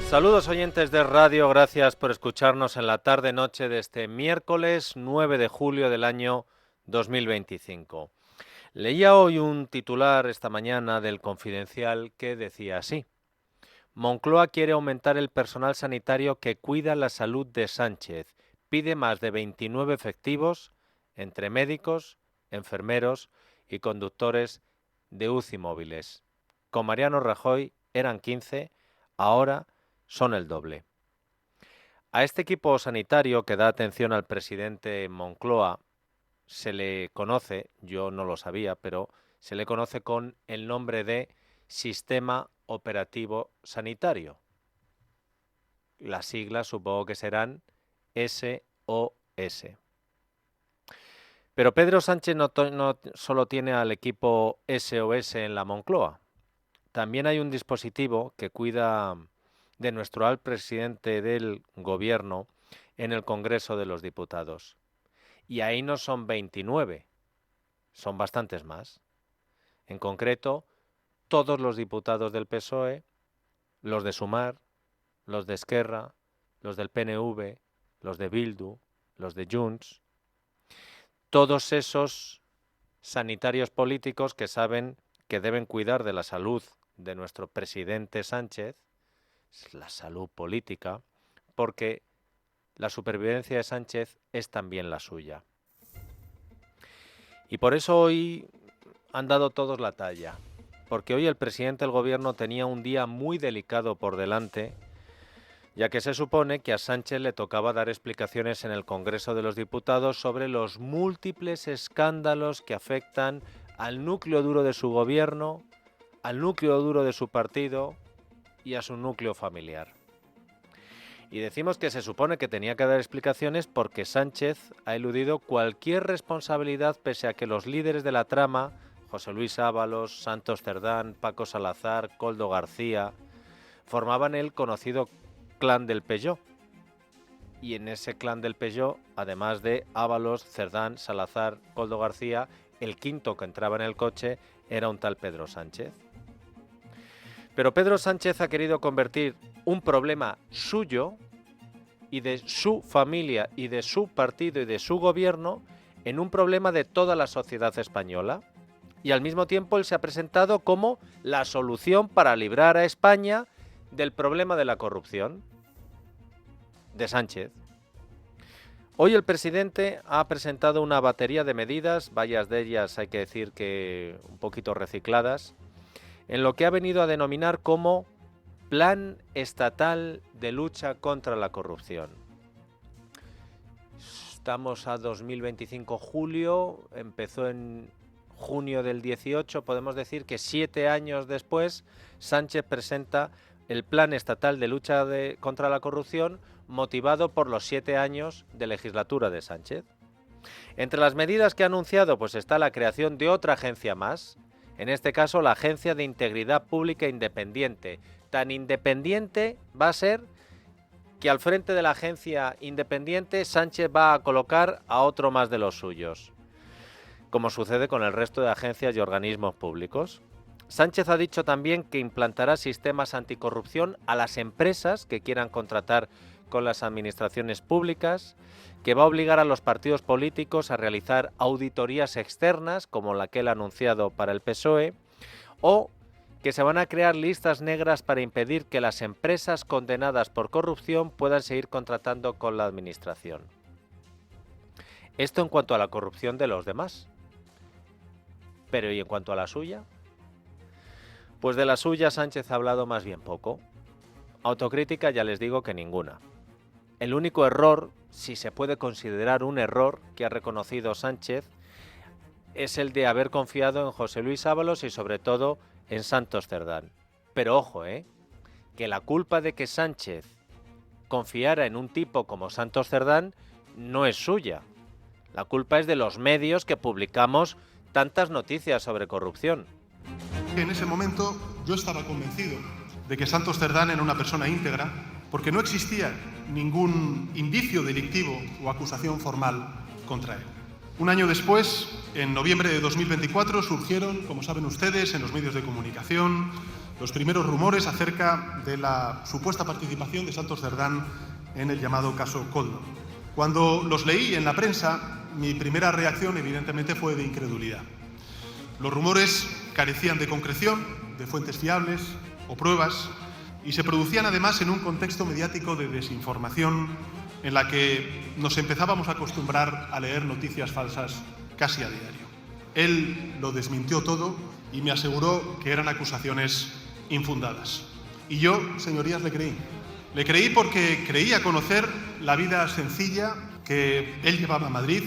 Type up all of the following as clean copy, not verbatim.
Saludos oyentes de radio, gracias por escucharnos en la tarde-noche de este miércoles 9 de julio del año 2025. Leía hoy un titular esta mañana del Confidencial que decía así: Moncloa quiere aumentar el personal sanitario que cuida la salud de Sánchez, pide más de 29 efectivos entre médicos, enfermeros y conductores de UCI móviles. Con Mariano Rajoy eran 15, ahora son el doble. A este equipo sanitario que da atención al presidente Moncloa se le conoce, yo no lo sabía, pero se le conoce con el nombre de Sistema Operativo Sanitario. Las siglas supongo que serán SOS. Pero Pedro Sánchez no solo tiene al equipo SOS en la Moncloa, también hay un dispositivo que cuida de nuestro al presidente del gobierno en el Congreso de los Diputados. Y ahí no son 29, son bastantes más. En concreto, todos los diputados del PSOE, los de Sumar, los de Esquerra, los del PNV, los de Bildu, los de Junts, todos esos sanitarios políticos que saben que deben cuidar de la salud de nuestro presidente Sánchez, la salud política, porque la supervivencia de Sánchez es también la suya. Y por eso hoy han dado todos la talla, porque hoy el presidente del gobierno tenía un día muy delicado por delante, ya que se supone que a Sánchez le tocaba dar explicaciones en el Congreso de los Diputados sobre los múltiples escándalos que afectan al núcleo duro de su gobierno, al núcleo duro de su partido y a su núcleo familiar. Y decimos que se supone que tenía que dar explicaciones porque Sánchez ha eludido cualquier responsabilidad pese a que los líderes de la trama, José Luis Ábalos, Santos Cerdán, Paco Salazar, Koldo García, formaban el conocido clan del Peugeot. Y en ese clan del Peugeot, además de Ábalos, Cerdán, Salazar, Koldo García, el quinto que entraba en el coche era un tal Pedro Sánchez. Pero Pedro Sánchez ha querido convertir un problema suyo y de su familia y de su partido y de su gobierno en un problema de toda la sociedad española. Y al mismo tiempo él se ha presentado como la solución para librar a España del problema de la corrupción de Sánchez. Hoy el presidente ha presentado una batería de medidas, varias de ellas hay que decir que un poquito recicladas, en lo que ha venido a denominar como Plan Estatal de Lucha contra la Corrupción. Estamos a 2025 julio, empezó en junio del 18, podemos decir que 7 años después Sánchez presenta el Plan Estatal de Lucha contra la Corrupción motivado por los 7 años de legislatura de Sánchez. Entre las medidas que ha anunciado pues está la creación de otra agencia más, en este caso la Agencia de Integridad Pública Independiente. Tan independiente va a ser que al frente de la agencia independiente Sánchez va a colocar a otro más de los suyos, como sucede con el resto de agencias y organismos públicos. Sánchez ha dicho también que implantará sistemas anticorrupción a las empresas que quieran contratar con las administraciones públicas, que va a obligar a los partidos políticos a realizar auditorías externas, como la que él ha anunciado para el PSOE, o que se van a crear listas negras para impedir que las empresas condenadas por corrupción puedan seguir contratando con la administración. Esto en cuanto a la corrupción de los demás. Pero ¿y en cuanto a la suya? Pues de la suya Sánchez ha hablado más bien poco. Autocrítica ya les digo que ninguna. El único error, si se puede considerar un error que ha reconocido Sánchez, es el de haber confiado en José Luis Ábalos y sobre todo en Santos Cerdán. Pero ojo, que la culpa de que Sánchez confiara en un tipo como Santos Cerdán no es suya. La culpa es de los medios que publicamos tantas noticias sobre corrupción. En ese momento yo estaba convencido de que Santos Cerdán era una persona íntegra porque no existía ningún indicio delictivo o acusación formal contra él. Un año después, en noviembre de 2024, surgieron, como saben ustedes, en los medios de comunicación los primeros rumores acerca de la supuesta participación de Santos Cerdán en el llamado caso Koldo. Cuando los leí en la prensa, mi primera reacción evidentemente fue de incredulidad. Los rumores carecían de concreción, de fuentes fiables o pruebas, y se producían además en un contexto mediático de desinformación en la que nos empezábamos a acostumbrar a leer noticias falsas casi a diario. Él lo desmintió todo y me aseguró que eran acusaciones infundadas. Y yo, señorías, le creí. Le creí porque creía conocer la vida sencilla que él llevaba a Madrid,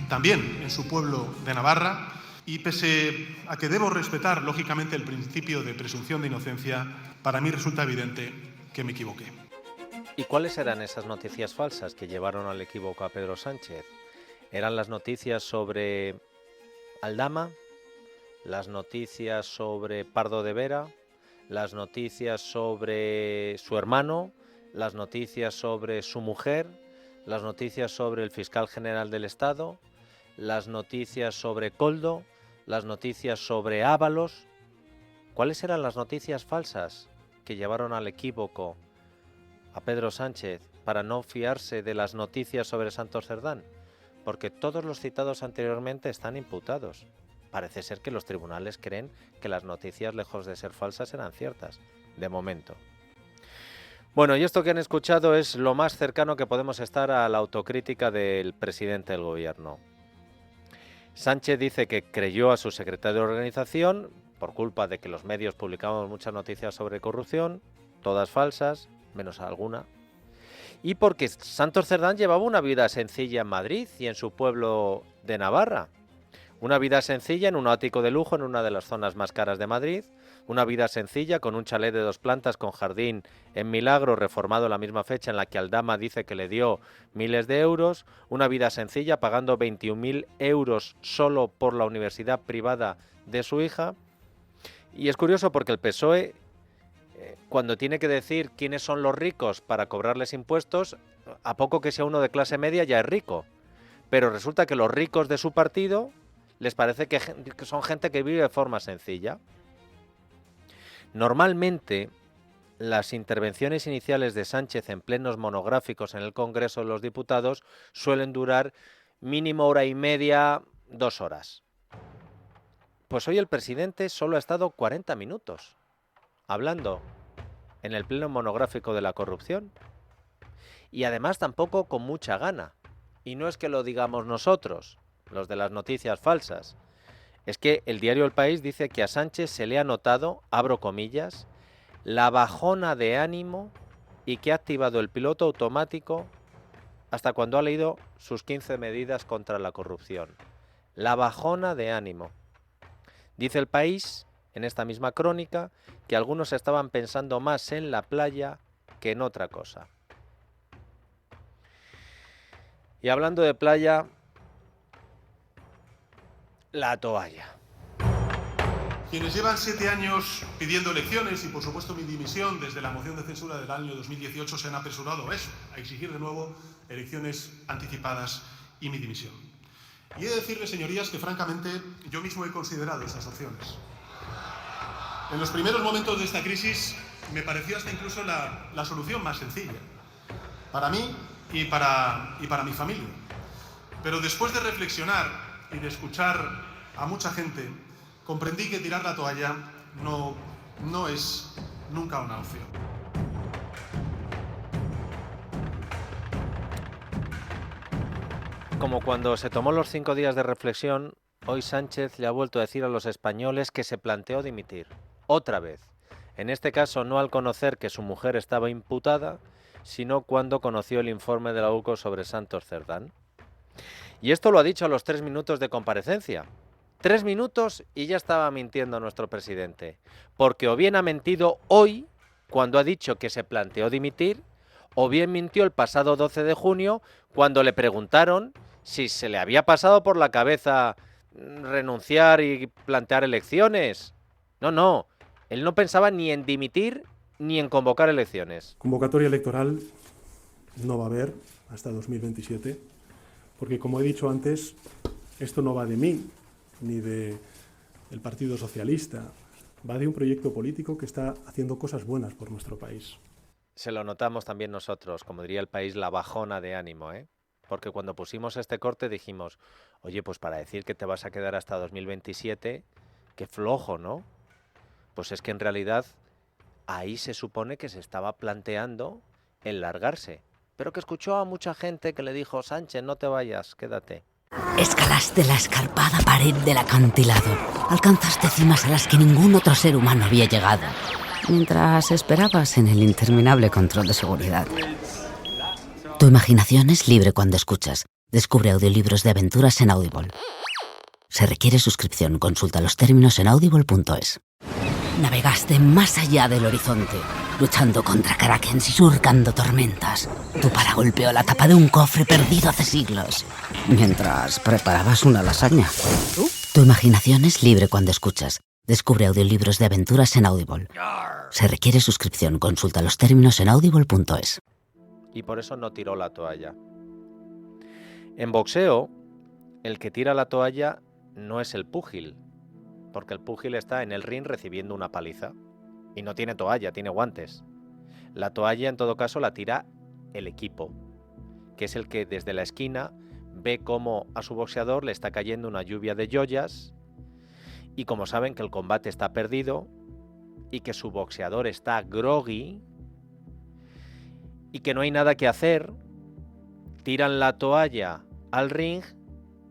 también en su pueblo de Navarra, y pese a que debo respetar, lógicamente, el principio de presunción de inocencia, para mí resulta evidente que me equivoqué. ¿Y cuáles eran esas noticias falsas que llevaron al equívoco a Pedro Sánchez? ¿Eran las noticias sobre Aldama? ¿Las noticias sobre Pardo de Vera? ¿Las noticias sobre su hermano? ¿Las noticias sobre su mujer? ¿Las noticias sobre el fiscal general del Estado? ¿Las noticias sobre Koldo? ¿Las noticias sobre Ábalos? ¿Cuáles eran las noticias falsas que llevaron al equívoco a Pedro Sánchez para no fiarse de las noticias sobre Santos Cerdán? Porque todos los citados anteriormente están imputados. Parece ser que los tribunales creen que las noticias, lejos de ser falsas, eran ciertas, de momento. Bueno, y esto que han escuchado es lo más cercano que podemos estar a la autocrítica del presidente del gobierno. Sánchez dice que creyó a su secretario de organización por culpa de que los medios publicaban muchas noticias sobre corrupción, todas falsas, menos alguna, y porque Santos Cerdán llevaba una vida sencilla en Madrid y en su pueblo de Navarra. Una vida sencilla en un ático de lujo en una de las zonas más caras de Madrid, una vida sencilla con un chalet de 2 plantas con jardín en Milagro, reformado en la misma fecha en la que Aldama dice que le dio miles de euros, una vida sencilla pagando 21.000 euros solo por la universidad privada de su hija. Y es curioso porque el PSOE, cuando tiene que decir quiénes son los ricos para cobrarles impuestos, a poco que sea uno de clase media ya es rico. Pero resulta que los ricos de su partido les parece que son gente que vive de forma sencilla. Normalmente, las intervenciones iniciales de Sánchez en plenos monográficos en el Congreso de los Diputados suelen durar mínimo hora y media, 2 horas. Pues hoy el presidente solo ha estado 40 minutos hablando en el pleno monográfico de la corrupción. Y además tampoco con mucha gana. Y no es que lo digamos nosotros, los de las noticias falsas. Es que el diario El País dice que a Sánchez se le ha notado, abro comillas, la bajona de ánimo y que ha activado el piloto automático hasta cuando ha leído sus 15 medidas contra la corrupción. La bajona de ánimo. Dice El País, en esta misma crónica, que algunos estaban pensando más en la playa que en otra cosa. Y hablando de playa, la toalla. Quienes llevan 7 años pidiendo elecciones y, por supuesto, mi dimisión desde la moción de censura del año 2018 se han apresurado a eso, a exigir de nuevo elecciones anticipadas y mi dimisión. Y he de decirles, señorías, que francamente yo mismo he considerado esas opciones. En los primeros momentos de esta crisis me pareció hasta incluso la solución más sencilla, para mí y para mi familia. Pero después de reflexionar y de escuchar a mucha gente, comprendí que tirar la toalla no es nunca una opción. Como cuando se tomó los 5 días de reflexión, hoy Sánchez le ha vuelto a decir a los españoles que se planteó dimitir. Otra vez. En este caso no al conocer que su mujer estaba imputada, sino cuando conoció el informe de la UCO sobre Santos Cerdán. Y esto lo ha dicho a los 3 minutos de comparecencia. 3 minutos y ya estaba mintiendo nuestro presidente. Porque o bien ha mentido hoy, cuando ha dicho que se planteó dimitir, o bien mintió el pasado 12 de junio, cuando le preguntaron si se le había pasado por la cabeza renunciar y plantear elecciones. No, él no pensaba ni en dimitir ni en convocar elecciones. Convocatoria electoral no va a haber hasta 2027, porque como he dicho antes, esto no va de mí, ni del Partido Socialista, va de un proyecto político que está haciendo cosas buenas por nuestro país. Se lo notamos también nosotros, como diría el país, la bajona de ánimo, ¿eh? Porque cuando pusimos este corte dijimos, oye, pues para decir que te vas a quedar hasta 2027, qué flojo, ¿no? Pues es que en realidad ahí se supone que se estaba planteando el largarse, pero que escuchó a mucha gente que le dijo, Sánchez, no te vayas, quédate. Escalaste la escarpada pared del acantilado. Alcanzaste cimas a las que ningún otro ser humano había llegado, mientras esperabas en el interminable control de seguridad. Tu imaginación es libre cuando escuchas. Descubre audiolibros de aventuras en Audible. Se requiere suscripción. Consulta los términos en audible.es. Navegaste más allá del horizonte, luchando contra krakens y surcando tormentas. Tu para golpeó la tapa de un cofre perdido hace siglos, mientras preparabas una lasaña. Tu imaginación es libre cuando escuchas. Descubre audiolibros de aventuras en Audible. Se requiere suscripción. Consulta los términos en audible.es. Y por eso no tiró la toalla. En boxeo, el que tira la toalla no es el púgil, porque el púgil está en el ring recibiendo una paliza y no tiene toalla, tiene guantes. La toalla en todo caso la tira el equipo, que es el que desde la esquina ve cómo a su boxeador le está cayendo una lluvia de joyas y como saben que el combate está perdido y que su boxeador está groggy y que no hay nada que hacer, tiran la toalla al ring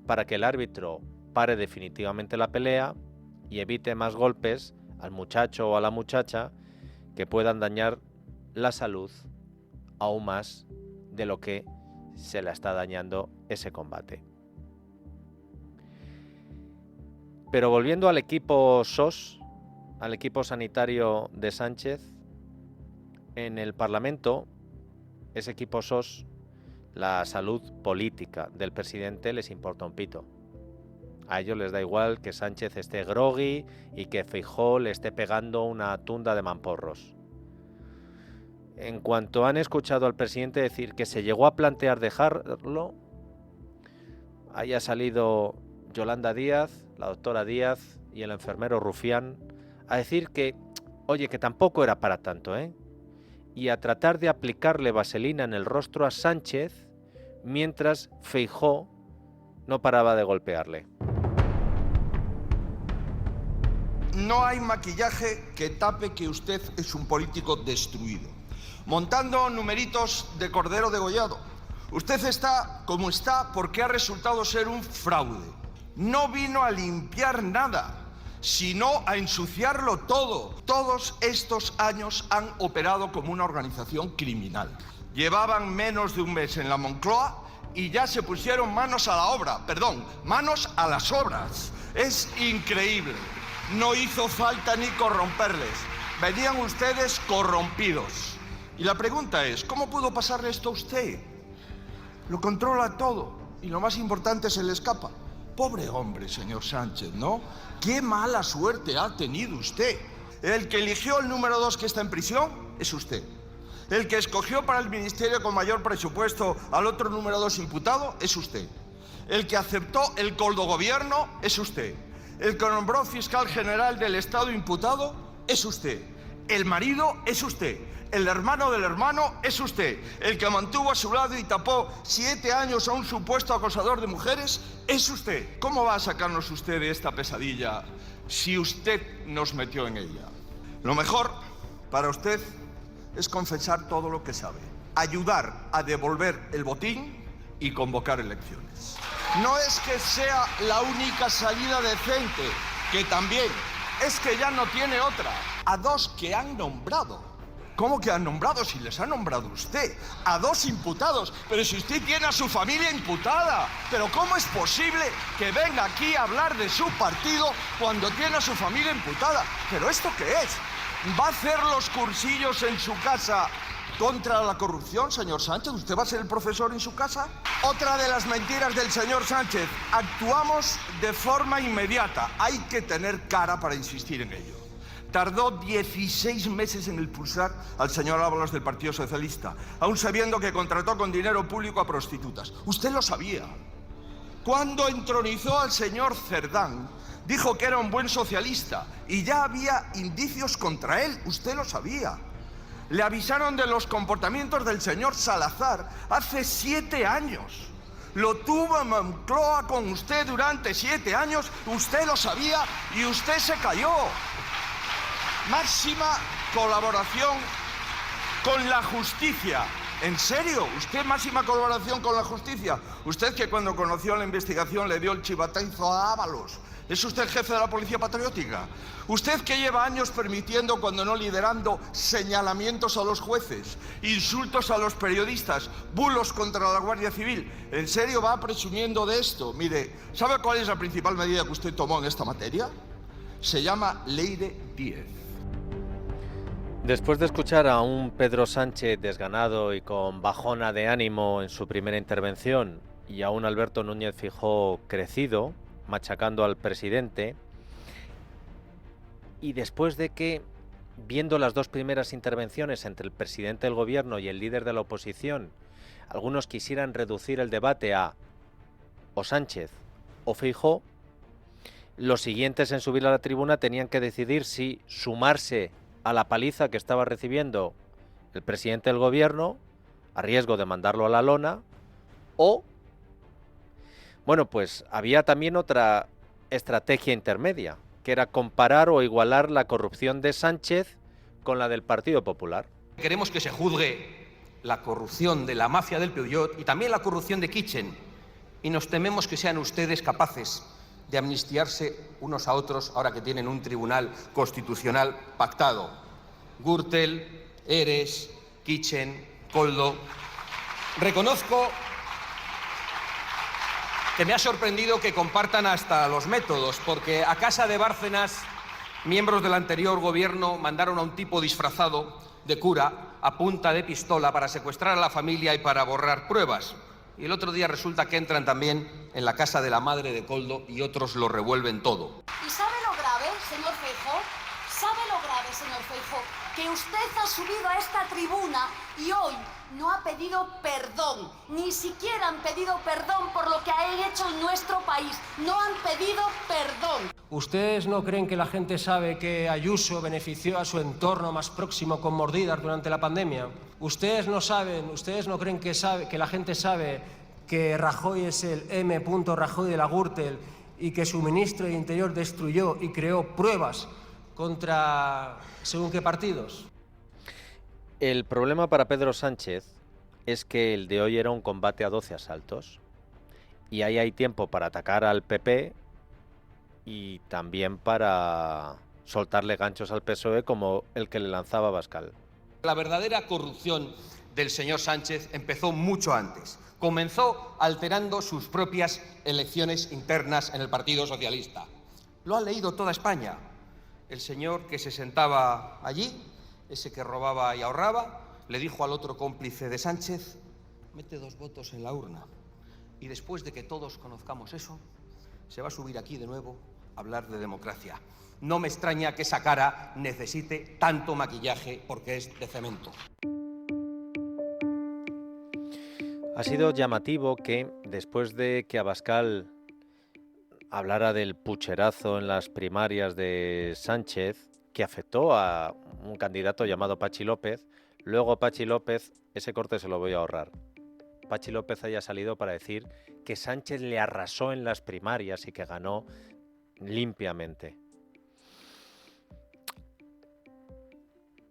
para que el árbitro pare definitivamente la pelea y evite más golpes al muchacho o a la muchacha que puedan dañar la salud aún más de lo que se la está dañando ese combate. Pero volviendo al equipo SOS, al equipo sanitario de Sánchez, en el Parlamento, ese equipo SOS, la salud política del presidente les importa un pito. A ellos les da igual que Sánchez esté groggy y que Feijóo le esté pegando una tunda de mamporros. En cuanto han escuchado al presidente decir que se llegó a plantear dejarlo, haya salido Yolanda Díaz, la doctora Díaz y el enfermero Rufián a decir que, oye, que tampoco era para tanto, ¿eh? Y a tratar de aplicarle vaselina en el rostro a Sánchez mientras Feijóo no paraba de golpearle. No hay maquillaje que tape que usted es un político destruido. Montando numeritos de cordero degollado. Usted está como está porque ha resultado ser un fraude. No vino a limpiar nada, sino a ensuciarlo todo. Todos estos años han operado como una organización criminal. Llevaban menos de un mes en la Moncloa y ya se pusieron manos a la obra. Perdón, manos a las obras. Es increíble. No hizo falta ni corromperles. Venían ustedes corrompidos. Y la pregunta es, ¿cómo pudo pasarle esto a usted? Lo controla todo y lo más importante se le escapa. Pobre hombre, señor Sánchez, ¿no? ¡Qué mala suerte ha tenido usted! El que eligió el número 2 que está en prisión es usted. El que escogió para el ministerio con mayor presupuesto al otro número 2 imputado es usted. El que aceptó el coldogobierno es usted. El que nombró fiscal general del Estado imputado es usted. El marido es usted. El hermano del hermano es usted. El que mantuvo a su lado y tapó 7 años a un supuesto acosador de mujeres es usted. ¿Cómo va a sacarnos usted de esta pesadilla si usted nos metió en ella? Lo mejor para usted es confesar todo lo que sabe, ayudar a devolver el botín y convocar elecciones. No es que sea la única salida decente, que también, es que ya no tiene otra. A 2 que han nombrado. ¿Cómo que han nombrado? Si les ha nombrado usted. A 2 imputados. Pero si usted tiene a su familia imputada. Pero ¿cómo es posible que venga aquí a hablar de su partido cuando tiene a su familia imputada? ¿Pero esto qué es? ¿Va a hacer los cursillos en su casa contra la corrupción, señor Sánchez? ¿Usted va a ser el profesor en su casa? Otra de las mentiras del señor Sánchez. Actuamos de forma inmediata. Hay que tener cara para insistir en ello. Tardó 16 meses en expulsar al señor Ábalos del Partido Socialista, aún sabiendo que contrató con dinero público a prostitutas. Usted lo sabía. cuando entronizó al señor Cerdán, dijo que era un buen socialista y ya había indicios contra él, usted lo sabía. Le avisaron de los comportamientos del señor Salazar hace 7 años. Lo tuvo en Moncloa con usted durante 7 años, usted lo sabía y usted se cayó. Máxima colaboración con la justicia. ¿En serio? ¿Usted máxima colaboración con la justicia? Usted que cuando conoció la investigación le dio el chivatazo a Ábalos. ¿Es usted el jefe de la Policía Patriótica? Usted que lleva años permitiendo, cuando no liderando, señalamientos a los jueces, insultos a los periodistas, bulos contra la Guardia Civil. ¿En serio va presumiendo de esto? Mire, ¿sabe cuál es la principal medida que usted tomó en esta materia? Se llama Ley de 10. Después de escuchar a un Pedro Sánchez desganado y con bajona de ánimo en su primera intervención y a un Alberto Núñez Feijóo crecido, machacando al presidente, y después de que, viendo las dos primeras intervenciones entre el presidente del gobierno y el líder de la oposición, algunos quisieran reducir el debate a o Sánchez o Feijóo, los siguientes en subir a la tribuna tenían que decidir si sumarse a la paliza que estaba recibiendo el presidente del gobierno, a riesgo de mandarlo a la lona, o... Bueno, pues había también otra estrategia intermedia, que era comparar o igualar la corrupción de Sánchez con la del Partido Popular. Queremos que se juzgue la corrupción de la mafia del Peugeot y también la corrupción de Kitchen, y nos tememos que sean ustedes capaces de amnistiarse unos a otros ahora que tienen un tribunal constitucional pactado. Gürtel, Eres, Kitchen, Koldo. Reconozco que me ha sorprendido que compartan hasta los métodos, porque a casa de Bárcenas, miembros del anterior gobierno mandaron a un tipo disfrazado de cura a punta de pistola para secuestrar a la familia y para borrar pruebas. Y el otro día resulta que entran también en la casa de la madre de Koldo y otros lo revuelven todo. ¿Y sabe lo grave, señor Feijóo? ¿Sabe lo grave, señor Feijóo? Que usted ha subido a esta tribuna y hoy no ha pedido perdón. Ni siquiera han pedido perdón por lo que ha hecho en nuestro país. No han pedido perdón. ¿Ustedes no creen que la gente sabe que Ayuso benefició a su entorno más próximo con mordidas durante la pandemia? ¿Ustedes no saben, ustedes no creen que la gente sabe que Rajoy es el M. Rajoy de la Gürtel y que su ministro de Interior destruyó y creó pruebas contra según qué partidos? El problema para Pedro Sánchez es que el de hoy era un combate a 12 asaltos y ahí hay tiempo para atacar al PP y también para soltarle ganchos al PSOE como el que le lanzaba Abascal. La verdadera corrupción del señor Sánchez empezó mucho antes. Comenzó alterando sus propias elecciones internas en el Partido Socialista. Lo ha leído toda España. El señor que se sentaba allí, ese que robaba y ahorraba, le dijo al otro cómplice de Sánchez: mete 2 votos en la urna. Y después de que todos conozcamos eso, se va a subir aquí de nuevo a hablar de democracia. No me extraña que esa cara necesite tanto maquillaje porque es de cemento. Ha sido llamativo que después de que Abascal hablara del pucherazo en las primarias de Sánchez, que afectó a un candidato llamado Pachi López, luego Pachi López, ese corte se lo voy a ahorrar, Pachi López haya salido para decir que Sánchez le arrasó en las primarias y que ganó limpiamente.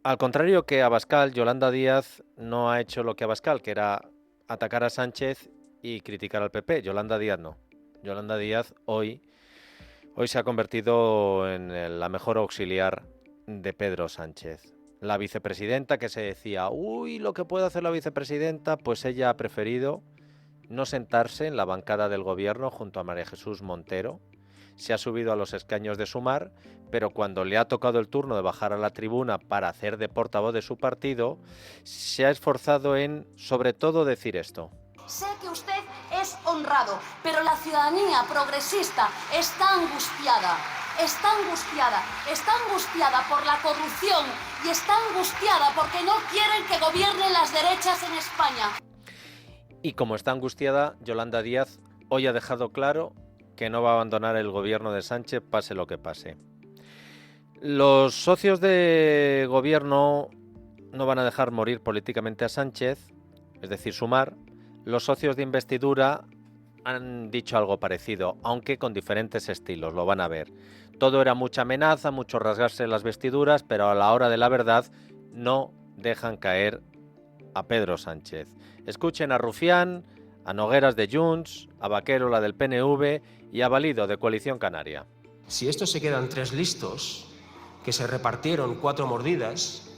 Al contrario que Abascal, Yolanda Díaz no ha hecho lo que Abascal, que era atacar a Sánchez y criticar al PP. Yolanda Díaz no. Yolanda Díaz hoy se ha convertido en la mejor auxiliar de Pedro Sánchez. La vicepresidenta, que se decía, uy, lo que puede hacer la vicepresidenta, pues ella ha preferido no sentarse en la bancada del gobierno junto a María Jesús Montero. Se ha subido a los escaños de Sumar, pero cuando le ha tocado el turno de bajar a la tribuna para hacer de portavoz de su partido, se ha esforzado en, sobre todo, decir esto. Sé que usted es honrado, pero la ciudadanía progresista está angustiada. Está angustiada por la corrupción y está angustiada porque no quieren que gobiernen las derechas en España. Y como está angustiada, Yolanda Díaz hoy ha dejado claro que no va a abandonar el gobierno de Sánchez, pase lo que pase. Los socios de gobierno no van a dejar morir políticamente a Sánchez, es decir, Sumar. Los socios de investidura han dicho algo parecido, aunque con diferentes estilos, lo van a ver. Todo era mucha amenaza, mucho rasgarse las vestiduras, pero a la hora de la verdad no dejan caer a Pedro Sánchez. Escuchen a Rufián, a Nogueras de Junts, a Baquero, del PNV, y a Valido, de Coalición Canaria. Si estos se quedan 3 listos, que se repartieron 4 mordidas,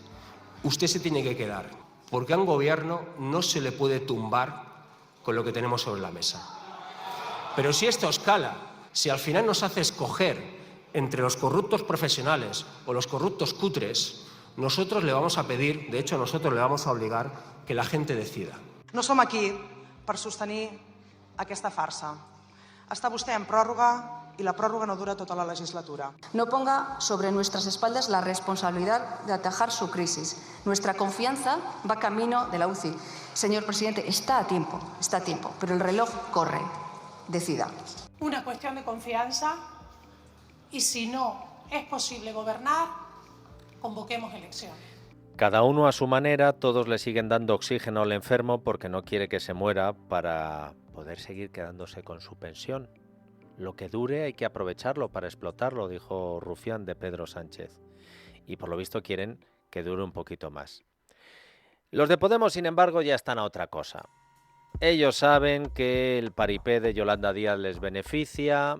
usted se tiene que quedar, porque a un gobierno no se le puede tumbar con lo que tenemos sobre la mesa. Pero si esto escala, si al final nos hace escoger entre los corruptos profesionales o los corruptos cutres, nosotros le vamos a pedir, de hecho nosotros le vamos a obligar, que la gente decida. No som aquí per sostenir aquesta farsa. Està vostè en pròrroga y la prórroga no dura toda la legislatura. No ponga sobre nuestras espaldas la responsabilidad de atajar su crisis. Nuestra confianza va camino de la UCI. Señor presidente, está a tiempo, pero el reloj corre. Decida. Una cuestión de confianza y si no es posible gobernar, convoquemos elecciones. Cada uno a su manera, todos le siguen dando oxígeno al enfermo porque no quiere que se muera para poder seguir quedándose con su pensión. Lo que dure hay que aprovecharlo para explotarlo, dijo Rufián de Pedro Sánchez. Y por lo visto quieren que dure un poquito más. Los de Podemos, sin embargo, ya están a otra cosa. Ellos saben que el paripé de Yolanda Díaz les beneficia,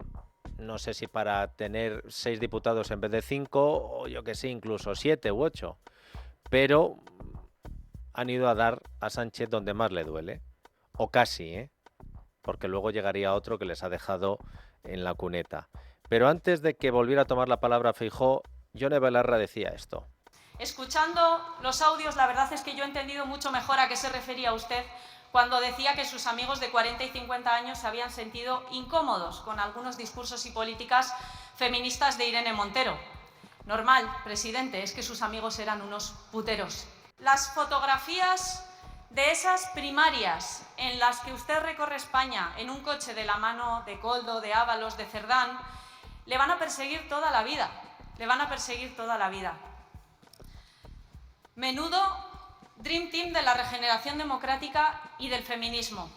no sé si para tener 6 diputados en vez de 5, o yo que sé, incluso 7 u 8. Pero han ido a dar a Sánchez donde más le duele. O casi, porque luego llegaría otro que les ha dejado en la cuneta. Pero antes de que volviera a tomar la palabra Feijóo, Yone Belarra decía esto. Escuchando los audios, la verdad es que yo he entendido mucho mejor a qué se refería usted cuando decía que sus amigos de 40 y 50 años se habían sentido incómodos con algunos discursos y políticas feministas de Irene Montero. Normal, presidente, es que sus amigos eran unos puteros. Las fotografías de esas primarias en las que usted recorre España en un coche de la mano de Koldo, de Ábalos, de Cerdán, le van a perseguir toda la vida. Le van a perseguir toda la vida. Menudo Dream Team de la regeneración democrática y del feminismo.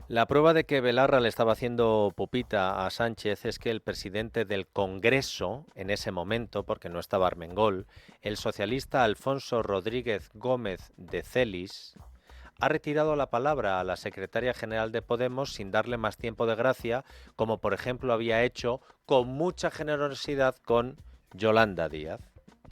La prueba de que Belarra le estaba haciendo pupita a Sánchez es que el presidente del Congreso, en ese momento, porque no estaba Armengol, el socialista Alfonso Rodríguez Gómez de Celis, ha retirado la palabra a la secretaria general de Podemos sin darle más tiempo de gracia, como por ejemplo había hecho con mucha generosidad con Yolanda Díaz.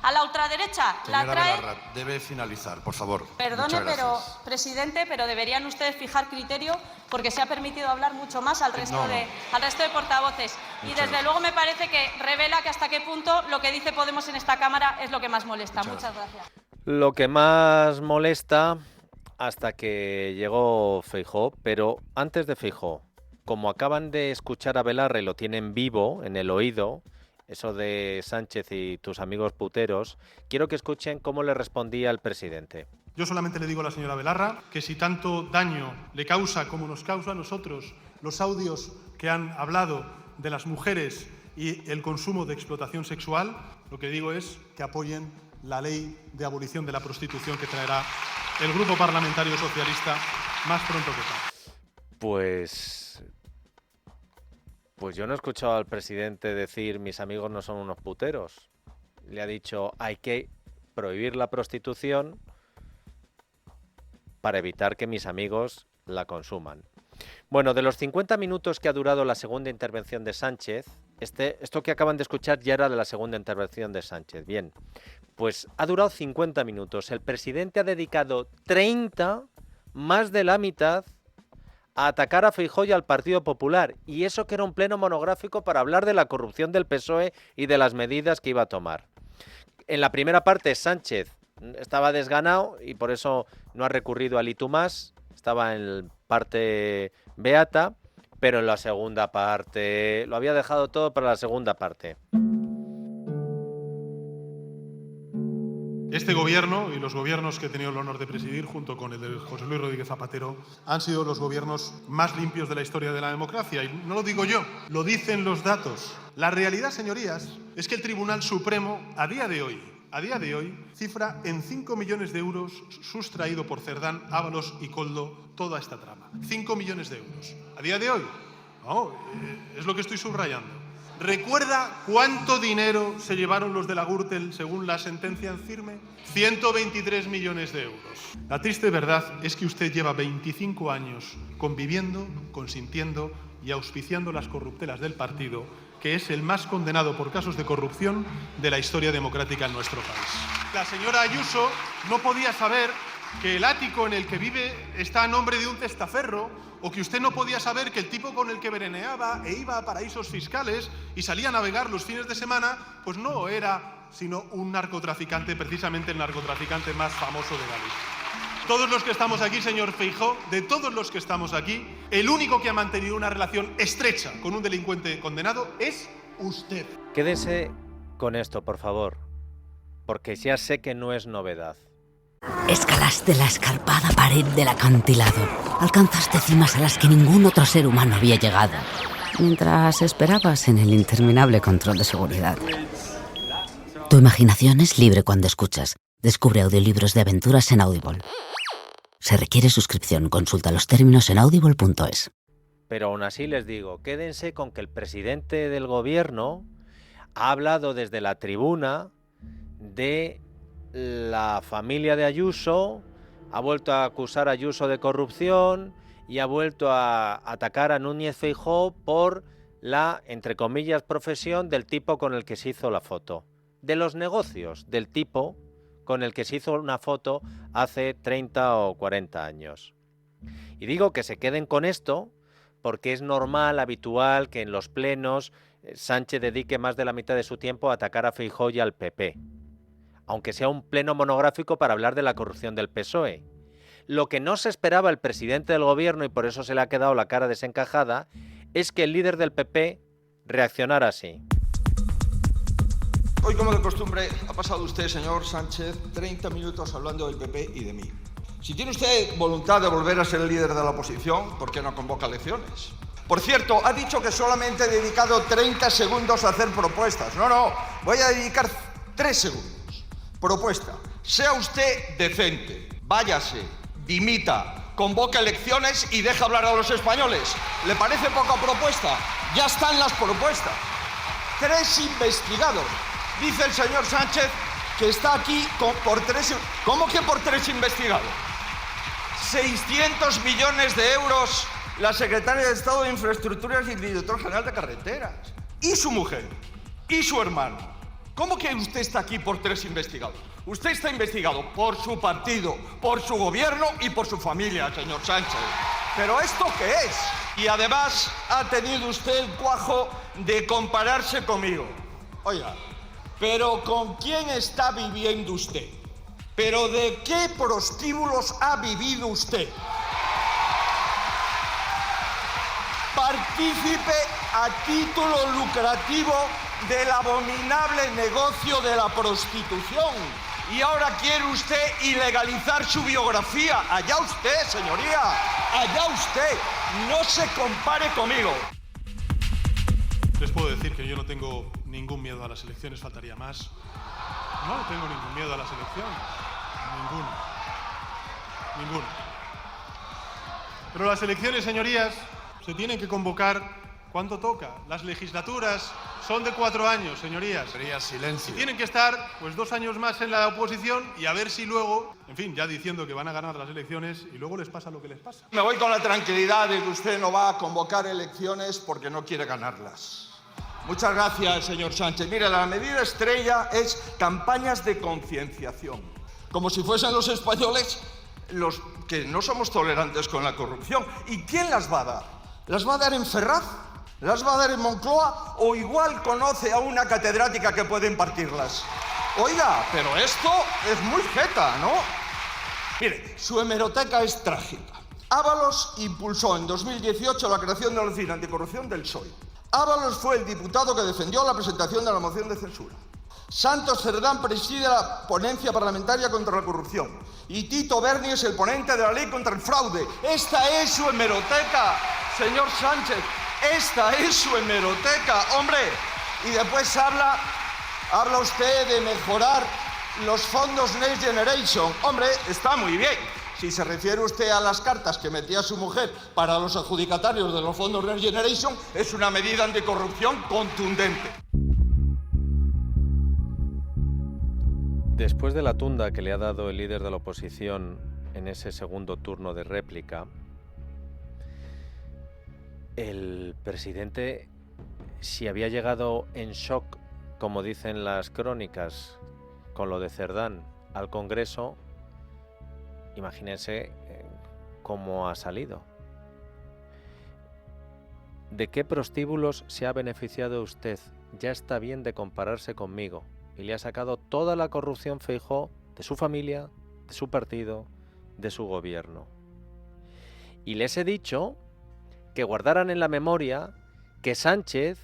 A la ultraderecha la trae... Belarra, debe finalizar, por favor. Perdone, pero, presidente, pero deberían ustedes fijar criterio porque se ha permitido hablar mucho más al resto de portavoces. Y desde luego me parece que revela que hasta qué punto lo que dice Podemos en esta Cámara es lo que más molesta. Muchas gracias. Lo que más molesta hasta que llegó Feijóo, pero antes de Feijóo, como acaban de escuchar a Belarra y lo tienen vivo en el oído, eso de Sánchez y tus amigos puteros, quiero que escuchen cómo le respondía el presidente. Yo solamente le digo a la señora Belarra que si tanto daño le causa como nos causa a nosotros los audios que han hablado de las mujeres y el consumo de explotación sexual, lo que digo es que apoyen la ley de abolición de la prostitución que traerá el Grupo Parlamentario Socialista más pronto que tarde. Pues yo no he escuchado al presidente decir mis amigos no son unos puteros. Le ha dicho hay que prohibir la prostitución para evitar que mis amigos la consuman. Bueno, de los 50 minutos que ha durado la segunda intervención de Sánchez, esto que acaban de escuchar ya era de la segunda intervención de Sánchez. Bien, pues ha durado 50 minutos. El presidente ha dedicado 30, más de la mitad, a atacar a Feijóo y al Partido Popular, y eso que era un pleno monográfico para hablar de la corrupción del PSOE y de las medidas que iba a tomar. En la primera parte Sánchez estaba desganado y por eso no ha recurrido al y tú más, estaba en parte beata, pero en la segunda parte lo había dejado todo para la segunda parte. Este gobierno y los gobiernos que he tenido el honor de presidir, junto con el de José Luis Rodríguez Zapatero, han sido los gobiernos más limpios de la historia de la democracia. Y no lo digo yo, lo dicen los datos. La realidad, señorías, es que el Tribunal Supremo, a día de hoy, cifra en 5 millones de euros sustraído por Cerdán, Ábalos y Koldo toda esta trama. 5 millones de euros. A día de hoy. No, es lo que estoy subrayando. ¿Recuerda cuánto dinero se llevaron los de la Gürtel según la sentencia en firme? 123 millones de euros. La triste verdad es que usted lleva 25 años conviviendo, consintiendo y auspiciando las corruptelas del partido, que es el más condenado por casos de corrupción de la historia democrática en nuestro país. La señora Ayuso no podía saber que el ático en el que vive está a nombre de un testaferro, o que usted no podía saber que el tipo con el que veraneaba e iba a paraísos fiscales y salía a navegar los fines de semana, pues no era sino un narcotraficante, precisamente el narcotraficante más famoso de Galicia. Todos los que estamos aquí, señor Feijóo, de todos los que estamos aquí, el único que ha mantenido una relación estrecha con un delincuente condenado es usted. Quédense con esto, por favor, porque ya sé que no es novedad. Escalaste la escarpada pared del acantilado. Alcanzaste cimas a las que ningún otro ser humano había llegado, mientras esperabas en el interminable control de seguridad. Tu imaginación es libre cuando escuchas. Descubre audiolibros de aventuras en Audible. Se requiere suscripción. Consulta los términos en audible.es. Pero aún así les digo, quédense con que el presidente del gobierno ha hablado desde la tribuna de la familia de Ayuso, ha vuelto a acusar a Ayuso de corrupción y ha vuelto a atacar a Núñez Feijóo por la, entre comillas, profesión del tipo con el que se hizo la foto. De los negocios del tipo con el que se hizo una foto hace 30 o 40 años. Y digo que se queden con esto porque es normal, habitual, que en los plenos Sánchez dedique más de la mitad de su tiempo a atacar a Feijóo y al PP. Aunque sea un pleno monográfico para hablar de la corrupción del PSOE. Lo que no se esperaba el presidente del gobierno, y por eso se le ha quedado la cara desencajada, es que el líder del PP reaccionara así. Hoy, como de costumbre, ha pasado usted, señor Sánchez, 30 minutos hablando del PP y de mí. Si tiene usted voluntad de volver a ser el líder de la oposición, ¿por qué no convoca elecciones? Por cierto, ha dicho que solamente he dedicado 30 segundos a hacer propuestas. No, voy a dedicar 3 segundos. Propuesta. Sea usted decente, váyase, dimita, convoque elecciones y deje hablar a los españoles. ¿Le parece poca propuesta? Ya están las propuestas. 3 investigados. Dice el señor Sánchez que está aquí por 3... ¿Cómo que por 3 investigados? 600 millones de euros la secretaria de Estado de Infraestructuras y el director general de Carreteras. Y su mujer. Y su hermano. ¿Cómo que usted está aquí por 3 investigados? Usted está investigado por su partido, por su gobierno y por su familia, señor Sánchez. ¿Pero esto qué es? Y además ha tenido usted el cuajo de compararse conmigo. Oiga, ¿pero con quién está viviendo usted? ¿Pero de qué prostíbulos ha vivido usted? Partícipe a título lucrativo del abominable negocio de la prostitución. Y ahora quiere usted ilegalizar su biografía. Allá usted, señoría. Allá usted. No se compare conmigo. Les puedo decir que yo no tengo ningún miedo a las elecciones, faltaría más. No tengo ningún miedo a las elecciones. Ninguno. Pero las elecciones, señorías, se tienen que convocar. ¿Cuánto toca? Las legislaturas son de 4 años, señorías. Sería silencio. Y tienen que estar, pues, 2 años más en la oposición y a ver si luego, en fin, ya diciendo que van a ganar las elecciones y luego les pasa lo que les pasa. Me voy con la tranquilidad de que usted no va a convocar elecciones porque no quiere ganarlas. Muchas gracias, señor Sánchez. Mire, la medida estrella es campañas de concienciación. Como si fuesen los españoles los que no somos tolerantes con la corrupción. ¿Y quién las va a dar? ¿Las va a dar en Ferraz? ¿Las va a dar en Moncloa? ¿O igual conoce a una catedrática que puede impartirlas? Oiga, pero esto es muy jeta, ¿no? Mire, su hemeroteca es trágica. Ábalos impulsó en 2018 la creación de la Oficina Anticorrupción del PSOE. Ábalos fue el diputado que defendió la presentación de la moción de censura. Santos Cerdán preside la ponencia parlamentaria contra la corrupción y Tito Berni es el ponente de la ley contra el fraude. Esta es su hemeroteca, señor Sánchez. Esta es su hemeroteca, hombre. Y después habla usted de mejorar los fondos Next Generation. Hombre, está muy bien. Si se refiere usted a las cartas que metía su mujer para los adjudicatarios de los fondos Next Generation, es una medida anticorrupción contundente. Después de la tunda que le ha dado el líder de la oposición en ese segundo turno de réplica, el presidente, si había llegado en shock, como dicen las crónicas, con lo de Cerdán al Congreso, imagínense cómo ha salido. ¿De qué prostíbulos se ha beneficiado usted? Ya está bien de compararse conmigo. Y le ha sacado toda la corrupción Feijóo de su familia, de su partido, de su gobierno. Y les he dicho que guardaran en la memoria que Sánchez,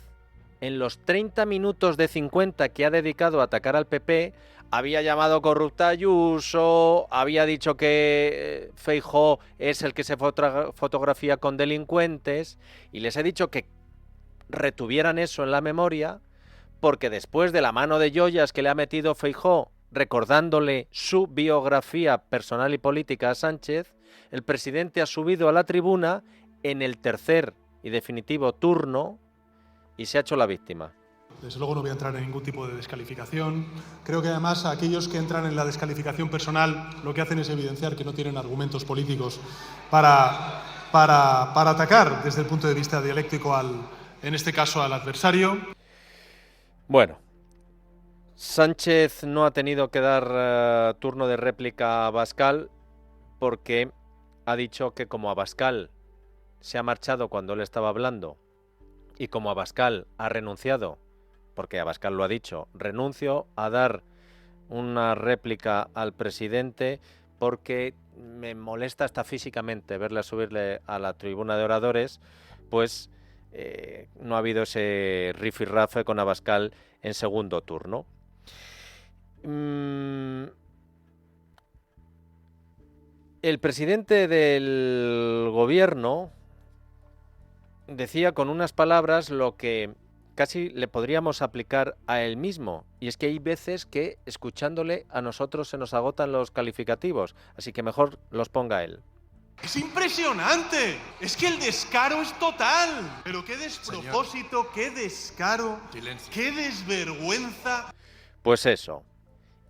en los 30 minutos de 50 que ha dedicado a atacar al PP, había llamado corrupta a Ayuso, había dicho que Feijóo es el que se fotografía con delincuentes, y les he dicho que retuvieran eso en la memoria, porque después de la mano de joyas que le ha metido Feijóo, recordándole su biografía personal y política a Sánchez, el presidente ha subido a la tribuna en el tercer y definitivo turno y se ha hecho la víctima. Desde luego no voy a entrar en ningún tipo de descalificación. Creo que además aquellos que entran en la descalificación personal lo que hacen es evidenciar que no tienen argumentos políticos para atacar desde el punto de vista dialéctico en este caso al adversario. Bueno, Sánchez no ha tenido que dar turno de réplica a Abascal porque ha dicho que como Abascal se ha marchado cuando él estaba hablando y como Abascal ha renunciado, porque Abascal lo ha dicho, renuncio a dar una réplica al presidente porque me molesta hasta físicamente verle subirle a la tribuna de oradores, pues no ha habido ese rifirrafe con Abascal en segundo turno. El presidente del gobierno decía con unas palabras lo que casi le podríamos aplicar a él mismo, y es que hay veces que escuchándole a nosotros se nos agotan los calificativos, así que mejor los ponga él. ¡Es impresionante! Es que el descaro es total. Pero qué despropósito, señor, qué descaro, silencio, qué desvergüenza. Pues eso.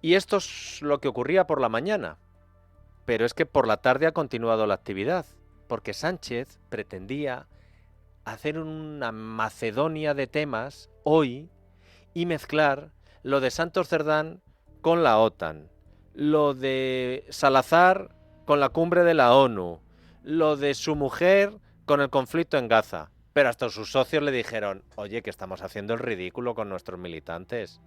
Y esto es lo que ocurría por la mañana. Pero es que por la tarde ha continuado la actividad, porque Sánchez pretendía hacer una macedonia de temas hoy y mezclar lo de Santos Cerdán con la OTAN, lo de Salazar con la cumbre de la ONU, lo de su mujer con el conflicto en Gaza. Pero hasta sus socios le dijeron, oye, que estamos haciendo el ridículo con nuestros militantes.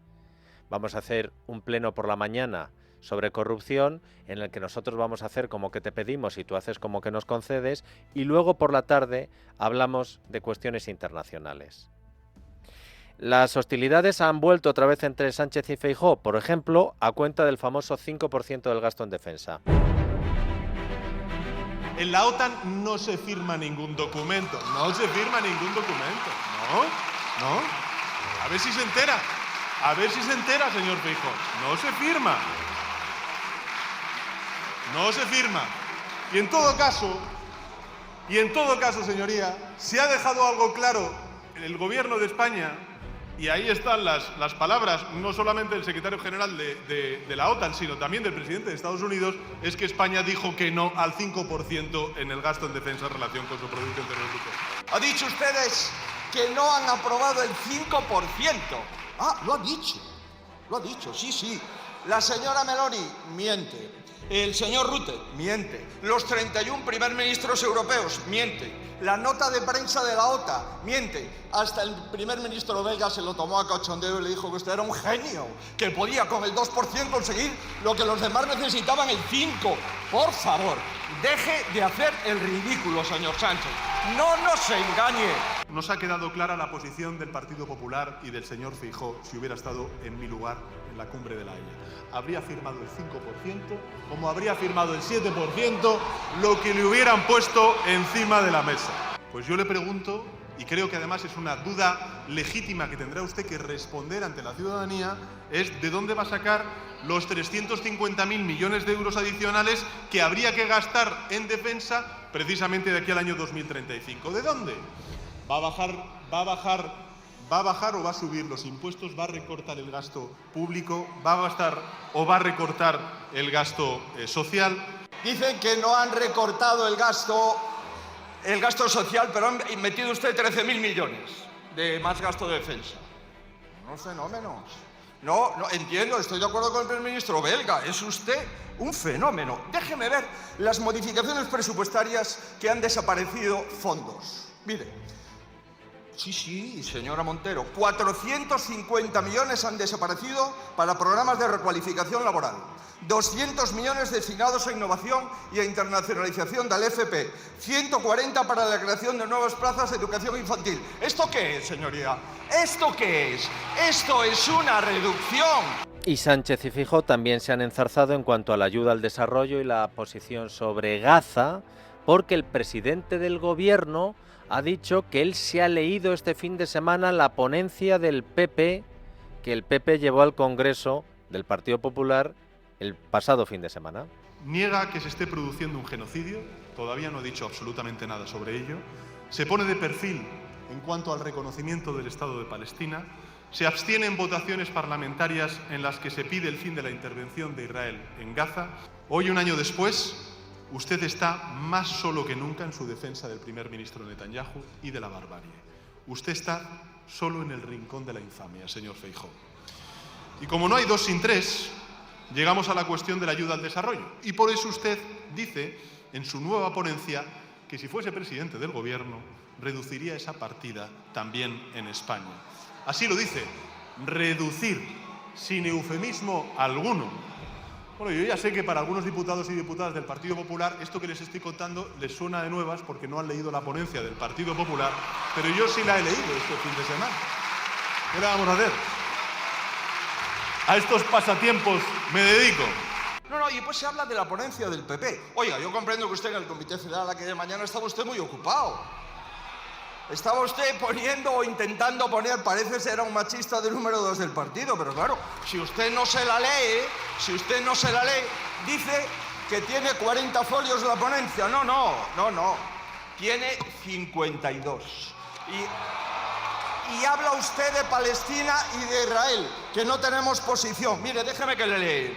Vamos a hacer un pleno por la mañana sobre corrupción en el que nosotros vamos a hacer como que te pedimos y tú haces como que nos concedes, y luego por la tarde hablamos de cuestiones internacionales. Las hostilidades han vuelto otra vez entre Sánchez y Feijóo, por ejemplo, a cuenta del famoso 5% del gasto en defensa. En la OTAN no se firma ningún documento. No se firma ningún documento. No. A ver si se entera. A ver si se entera, señor Feijóo. No se firma. No se firma. Y en todo caso, señoría, se ha dejado algo claro en el gobierno de España, y ahí están las palabras, no solamente del secretario general de la OTAN, sino también del presidente de Estados Unidos, es que España dijo que no al 5% en el gasto en defensa en relación con su Producto Interior Bruto. Ha dicho ustedes que no han aprobado el 5%. Ah, lo ha dicho, sí. La señora Meloni miente. El señor Rutte miente. Los 31 primer ministros europeos mienten. La nota de prensa de la OTAN miente. Hasta el primer ministro belga se lo tomó a cachondeo y le dijo que usted era un genio, que podía con el 2% conseguir lo que los demás necesitaban el 5%. Por favor, deje de hacer el ridículo, señor Sánchez. No nos engañe. nos ha quedado clara la posición del Partido Popular y del señor Feijóo si hubiera estado en mi lugar en la cumbre de La Haya. Habría firmado el 5%, como habría firmado el 7%, lo que le hubieran puesto encima de la mesa. Pues yo le pregunto, y creo que además es una duda legítima que tendrá usted que responder ante la ciudadanía, es de dónde va a sacar los 350.000 millones de euros adicionales que habría que gastar en defensa precisamente de aquí al año 2035. ¿De dónde? ¿Va a bajar o va a subir los impuestos? ¿Va a recortar el gasto público? ¿Va a gastar o va a recortar el gasto social? Dicen que no han recortado el gasto social, pero han metido usted 13.000 millones de más gasto de defensa. Unos fenómenos. No, entiendo, estoy de acuerdo con el primer ministro belga. Es usted un fenómeno. Déjeme ver las modificaciones presupuestarias que han desaparecido fondos. Mire. Sí, señora Montero. 450 millones han desaparecido para programas de recualificación laboral. 200 millones destinados a innovación y a internacionalización del FP. 140 para la creación de nuevas plazas de educación infantil. ¿Esto qué es, señoría? ¿Esto qué es? Esto es una reducción. Y Sánchez y Feijóo también se han enzarzado en cuanto a la ayuda al desarrollo y la posición sobre Gaza, porque el presidente del gobierno ha dicho que él se ha leído este fin de semana la ponencia del PP que el PP llevó al Congreso del Partido Popular el pasado fin de semana. Niega que se esté produciendo un genocidio, todavía no ha dicho absolutamente nada sobre ello. Se pone de perfil en cuanto al reconocimiento del Estado de Palestina. Se abstiene en votaciones parlamentarias en las que se pide el fin de la intervención de Israel en Gaza. Hoy, un año después, usted está más solo que nunca en su defensa del primer ministro Netanyahu y de la barbarie. Usted está solo en el rincón de la infamia, señor Feijóo. Y como no hay dos sin tres, llegamos a la cuestión de la ayuda al desarrollo. Y por eso usted dice en su nueva ponencia que si fuese presidente del gobierno, reduciría esa partida también en España. Así lo dice, reducir, sin eufemismo alguno. Bueno, yo ya sé que para algunos diputados y diputadas del Partido Popular esto que les estoy contando les suena de nuevas porque no han leído la ponencia del Partido Popular, pero yo sí la he leído este fin de semana. ¿Qué le vamos a hacer? A estos pasatiempos me dedico. No, y pues se habla de la ponencia del PP. Oiga, yo comprendo que usted en el Comité Federal aquella mañana estaba usted muy ocupado. Estaba usted poniendo o intentando poner, parece ser un machista del número 2 del partido, pero claro, si usted no se la lee, dice que tiene 40 folios la ponencia. No, tiene 52. Y habla usted de Palestina y de Israel, que no tenemos posición. Mire, déjeme que le lea.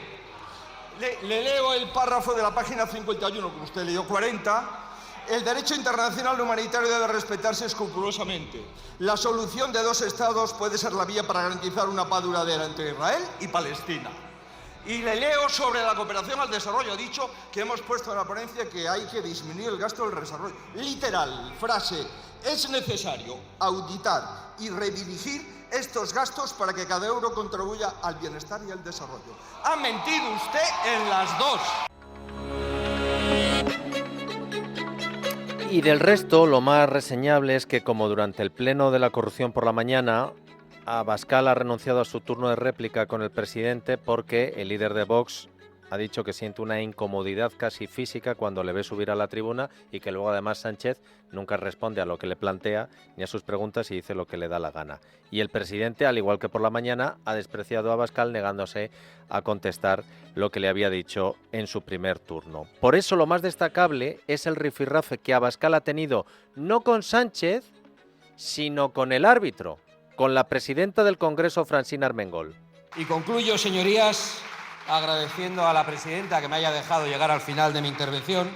Le leo el párrafo de la página 51, como usted leyó 40. El derecho internacional humanitario debe respetarse escrupulosamente. La solución de dos estados puede ser la vía para garantizar una paz duradera entre Israel y Palestina. Y le leo sobre la cooperación al desarrollo. Ha dicho que hemos puesto en la ponencia que hay que disminuir el gasto del desarrollo. Literal, frase, es necesario auditar y redirigir estos gastos para que cada euro contribuya al bienestar y al desarrollo. Ha mentido usted en las dos. Y del resto, lo más reseñable es que, como durante el pleno de la corrupción por la mañana, Abascal ha renunciado a su turno de réplica con el presidente porque el líder de Vox ha dicho que siente una incomodidad casi física cuando le ve subir a la tribuna y que luego además Sánchez nunca responde a lo que le plantea ni a sus preguntas y dice lo que le da la gana. Y el presidente, al igual que por la mañana, ha despreciado a Abascal negándose a contestar lo que le había dicho en su primer turno. Por eso lo más destacable es el rifirrafe que Abascal ha tenido no con Sánchez, sino con el árbitro, con la presidenta del Congreso, Francina Armengol. Y concluyo, señorías, agradeciendo a la presidenta que me haya dejado llegar al final de mi intervención,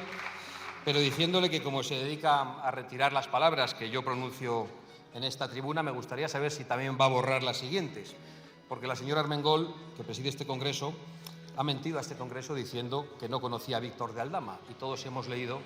pero diciéndole que como se dedica a retirar las palabras que yo pronuncio en esta tribuna, me gustaría saber si también va a borrar las siguientes, porque la señora Armengol, que preside este Congreso, ha mentido a este Congreso diciendo que no conocía a Víctor de Aldama, y todos hemos leído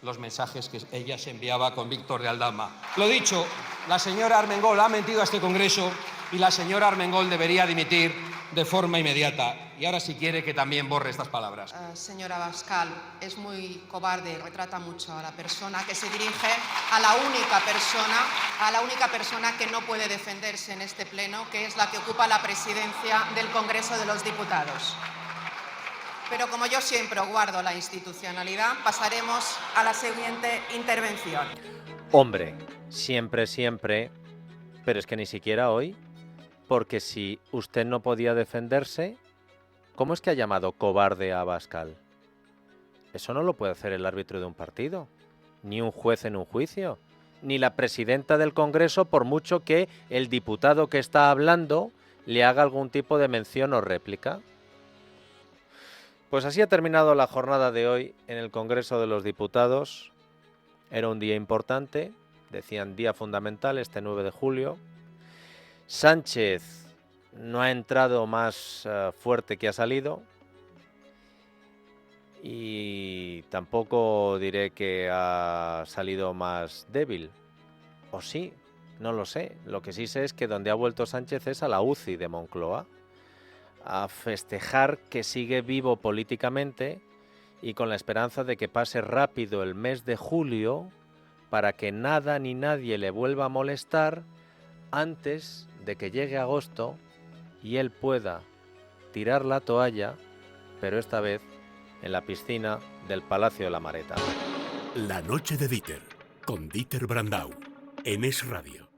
los mensajes que ella se enviaba con Víctor de Aldama. Lo dicho, la señora Armengol ha mentido a este Congreso y la señora Armengol debería dimitir de forma inmediata. Y ahora, si quiere, que también borre estas palabras. Señora Abascal, es muy cobarde, retrata mucho a la persona que se dirige a la única persona que no puede defenderse en este pleno, que es la que ocupa la presidencia del Congreso de los Diputados. Pero como yo siempre guardo la institucionalidad, pasaremos a la siguiente intervención. Hombre, siempre, pero es que ni siquiera hoy, porque si usted no podía defenderse, ¿cómo es que ha llamado cobarde a Abascal? Eso no lo puede hacer el árbitro de un partido, ni un juez en un juicio, ni la presidenta del Congreso, por mucho que el diputado que está hablando le haga algún tipo de mención o réplica. Pues así ha terminado la jornada de hoy en el Congreso de los Diputados. Era un día importante, decían día fundamental, este 9 de julio. Sánchez no ha entrado más fuerte que ha salido. Y tampoco diré que ha salido más débil. O sí, no lo sé. Lo que sí sé es que donde ha vuelto Sánchez es a la UCI de Moncloa, a festejar que sigue vivo políticamente y con la esperanza de que pase rápido el mes de julio para que nada ni nadie le vuelva a molestar antes de que llegue agosto y él pueda tirar la toalla, pero esta vez en la piscina del Palacio de la Mareta. La noche de Dieter, con Dieter Brandau, en Es Radio.